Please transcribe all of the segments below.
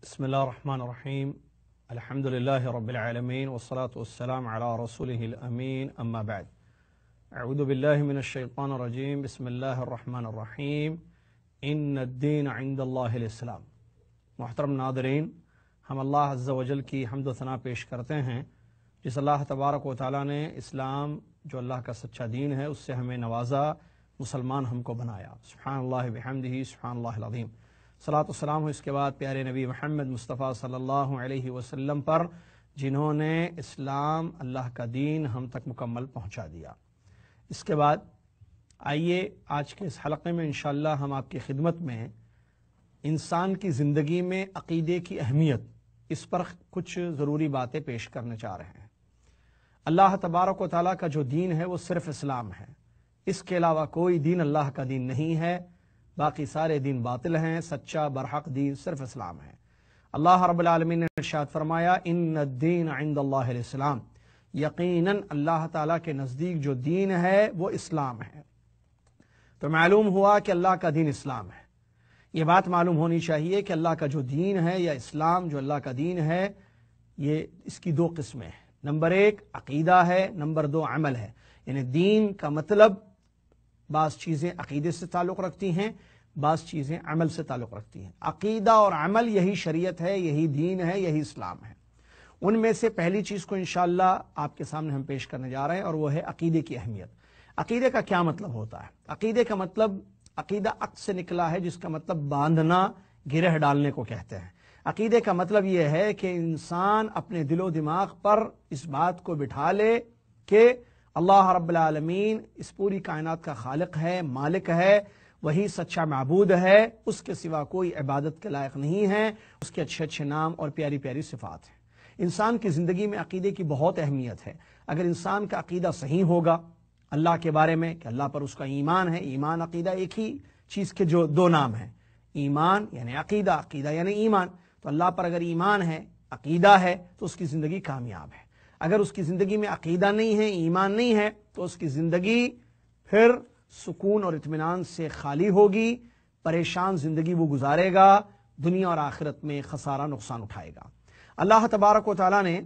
بسم الله الرحمن الرحيم الحمد لله رب العالمين والصلاة والسلام على رسوله الأمين أما بعد أعوذ بالله من الشيطان الرجيم بسم الله الرحمن الرحيم إن الدين عند الله الإسلام۔ محترم ناظرین، ہم اللہ عز و جل کی حمد و ثنا پیش کرتے ہیں جس اللہ تبارک و تعالیٰ نے اسلام جو اللہ کا سچا دین ہے اس سے ہمیں نوازا، مسلمان ہم کو بنایا۔ سبحان اللہ بحمدہ، سبحان اللہ العظیم۔ صلاۃ و سلام ہو اس کے بعد پیارے نبی محمد مصطفیٰ صلی اللہ علیہ وسلم پر جنہوں نے اسلام اللہ کا دین ہم تک مکمل پہنچا دیا۔ اس کے بعد آئیے آج کے اس حلقے میں انشاءاللہ ہم آپ کی خدمت میں انسان کی زندگی میں عقیدے کی اہمیت اس پر کچھ ضروری باتیں پیش کرنے چاہ رہے ہیں۔ اللہ تبارک و تعالیٰ کا جو دین ہے وہ صرف اسلام ہے، اس کے علاوہ کوئی دین اللہ کا دین نہیں ہے، باقی سارے دین باطل ہیں۔ سچا برحق دین صرف اسلام ہے۔ اللہ رب العالمین نے ارشاد فرمایا ان الدین عند اللہ الاسلام، یقیناً اللہ تعالیٰ کے نزدیک جو دین ہے وہ اسلام ہے۔ تو معلوم ہوا کہ اللہ کا دین اسلام ہے۔ یہ بات معلوم ہونی چاہیے کہ اللہ کا جو دین ہے یا اسلام جو اللہ کا دین ہے یہ اس کی دو قسمیں ہیں۔ نمبر ایک عقیدہ ہے، نمبر دو عمل ہے۔ یعنی دین کا مطلب بعض چیزیں عقیدے سے تعلق رکھتی ہیں، بعض چیزیں عمل سے تعلق رکھتی ہیں۔ عقیدہ اور عمل یہی شریعت ہے، یہی دین ہے، یہی اسلام ہے۔ ان میں سے پہلی چیز کو انشاءاللہ آپ کے سامنے ہم پیش کرنے جا رہے ہیں اور وہ ہے عقیدے کی اہمیت۔ عقیدے کا کیا مطلب ہوتا ہے؟ عقیدے کا مطلب عقیدہ عقد سے نکلا ہے جس کا مطلب باندھنا، گرہ ڈالنے کو کہتے ہیں۔ عقیدے کا مطلب یہ ہے کہ انسان اپنے دل و دماغ پر اس بات کو بٹھا لے کہ اللہ رب العالمین اس پوری کائنات کا خالق ہے، مالک ہے، وہی سچا معبود ہے، اس کے سوا کوئی عبادت کے لائق نہیں ہے، اس کے اچھے اچھے نام اور پیاری پیاری صفات ہیں۔ انسان کی زندگی میں عقیدے کی بہت اہمیت ہے۔ اگر انسان کا عقیدہ صحیح ہوگا اللہ کے بارے میں کہ اللہ پر اس کا ایمان ہے، ایمان عقیدہ ایک ہی چیز کے جو دو نام ہیں، ایمان یعنی عقیدہ، عقیدہ یعنی ایمان۔ تو اللہ پر اگر ایمان ہے، عقیدہ ہے تو اس کی زندگی کامیاب ہے۔ اگر اس کی زندگی میں عقیدہ نہیں ہے، ایمان نہیں ہے تو اس کی زندگی پھر سکون اور اطمینان سے خالی ہوگی، پریشان زندگی وہ گزارے گا، دنیا اور آخرت میں خسارہ نقصان اٹھائے گا۔ اللہ تبارک و تعالیٰ نے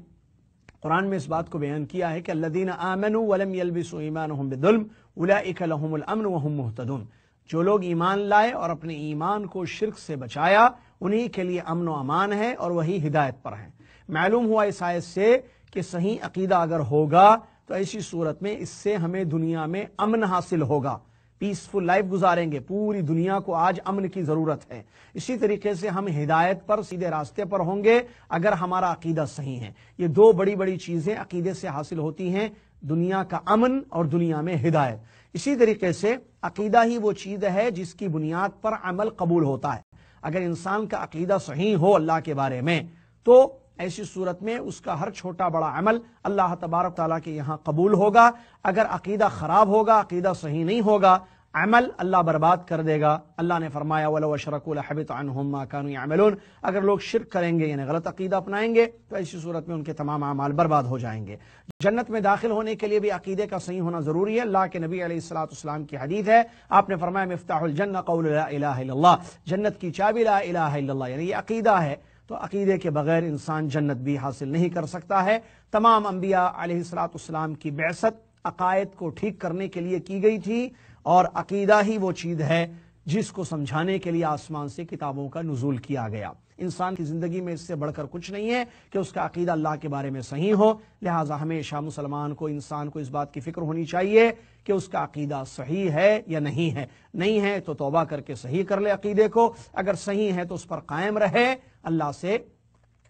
قرآن میں اس بات کو بیان کیا ہے کہ الذین آمنوا ولم یلبسوا ایمانہم بظلم اولئک لہم الامن وہم مہتدون۔ جو لوگ ایمان لائے اور اپنے ایمان کو شرک سے بچایا انہی کے لیے امن و امان ہے اور وہی ہدایت پر ہیں۔ معلوم ہوا اس آیت سے کہ صحیح عقیدہ اگر ہوگا تو ایسی صورت میں اس سے ہمیں دنیا میں امن حاصل ہوگا، پیسفل لائف گزاریں گے۔ پوری دنیا کو آج امن کی ضرورت ہے۔ اسی طریقے سے ہم ہدایت پر، سیدھے راستے پر ہوں گے اگر ہمارا عقیدہ صحیح ہے۔ یہ دو بڑی بڑی چیزیں عقیدے سے حاصل ہوتی ہیں، دنیا کا امن اور دنیا میں ہدایت۔ اسی طریقے سے عقیدہ ہی وہ چیز ہے جس کی بنیاد پر عمل قبول ہوتا ہے۔ اگر انسان کا عقیدہ صحیح ہو اللہ کے بارے میں تو ایسی صورت میں اس کا ہر چھوٹا بڑا عمل اللہ تبارک تعالیٰ کے یہاں قبول ہوگا۔ اگر عقیدہ خراب ہوگا، عقیدہ صحیح نہیں ہوگا، عمل اللہ برباد کر دے گا۔ اللہ نے فرمایا وَلَوْ أَشْرَكُوا لَحَبِطَ عَنْهُمْ مَا كَانُوا يَعْمَلُونَ۔ اگر لوگ شرک کریں گے یعنی غلط عقیدہ اپنائیں گے تو ایسی صورت میں ان کے تمام اعمال برباد ہو جائیں گے۔ جنت میں داخل ہونے کے لیے بھی عقیدے کا صحیح ہونا ضروری ہے۔ اللہ کے نبی علیہ الصلوۃ والسلام کی حدیث ہے، آپ نے فرمایا مفتاح الجنہ قول لا الہ الا اللہ، جنت کی چابی لا الہ الا اللہ، یعنی یہ عقیدہ ہے۔ تو عقیدے کے بغیر انسان جنت بھی حاصل نہیں کر سکتا ہے۔ تمام انبیاء علیہ الصلوۃ والسلام کی بعثت عقائد کو ٹھیک کرنے کے لیے کی گئی تھی، اور عقیدہ ہی وہ چیز ہے جس کو سمجھانے کے لیے آسمان سے کتابوں کا نزول کیا گیا۔ انسان کی زندگی میں اس سے بڑھ کر کچھ نہیں ہے کہ اس کا عقیدہ اللہ کے بارے میں صحیح ہو۔ لہٰذا ہمیشہ مسلمان کو، انسان کو اس بات کی فکر ہونی چاہیے کہ اس کا عقیدہ صحیح ہے یا نہیں ہے۔ نہیں ہے تو توبہ کر کے صحیح کر لے عقیدے کو، اگر صحیح ہے تو اس پر قائم رہے، اللہ سے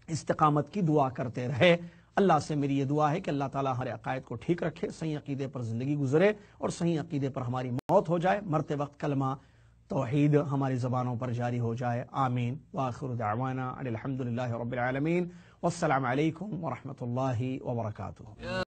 استقامت کی دعا کرتے رہے۔ اللہ سے میری یہ دعا ہے کہ اللہ تعالیٰ ہمارے عقائد کو ٹھیک رکھے، صحیح عقیدے پر زندگی گزرے اور صحیح عقیدے پر ہماری موت ہو جائے، مرتے وقت کلمہ توحید ہماری زبانوں پر جاری ہو جائے۔ آمین۔ وآخر دعوانا ان الحمد للہ رب العالمین، والسلام علیکم ورحمۃ اللہ وبرکاتہ۔